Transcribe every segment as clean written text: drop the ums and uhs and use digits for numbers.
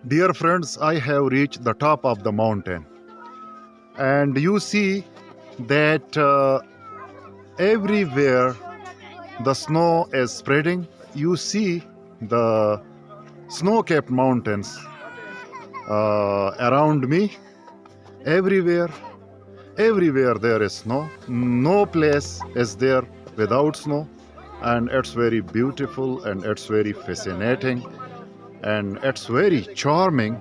Dear friends, I have reached the top of the mountain, and you see that everywhere the snow is spreading. You see the snow-capped mountains around me. Everywhere, everywhere there is snow. No place is there without snow, and it's very beautiful and it's very fascinating and it's very charming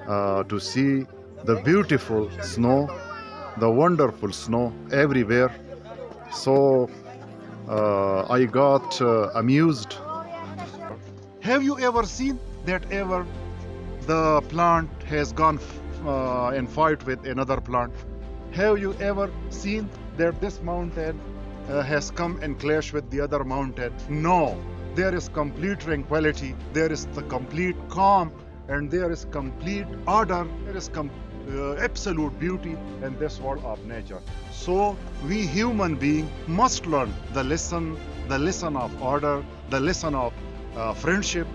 to see the beautiful snow, the wonderful snow everywhere. So I got amused. Have you ever seen that ever the plant has gone and fight with another plant? Have you ever seen that this mountain has come and clashed with the other mountain? No, there is complete tranquility, there is the complete calm, and there is complete order, there is absolute beauty in this world of nature. So we human beings must learn the lesson of order, the lesson of friendship,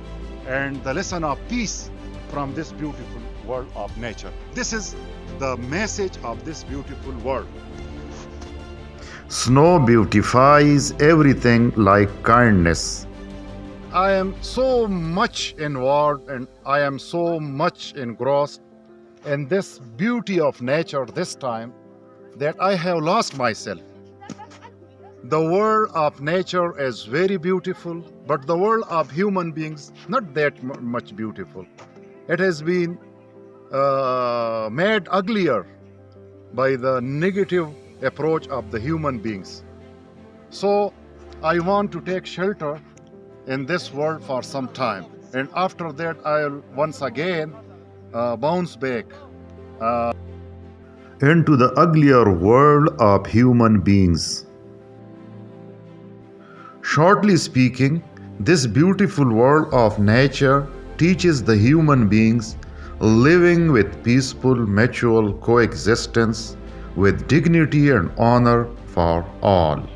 and the lesson of peace from this beautiful world of nature. This is the message of this beautiful world. Snow beautifies everything like kindness. I am so much involved and I am so much engrossed in this beauty of nature this time that I have lost myself. The world of nature is very beautiful, but the world of human beings not that much beautiful. It has been made uglier by the negative approach of the human beings. So I want to take shelter in this world for some time, and after that I'll once again bounce back Into the uglier world of human beings. Shortly speaking, this beautiful world of nature teaches the human beings living with peaceful mutual coexistence with dignity and honor for all.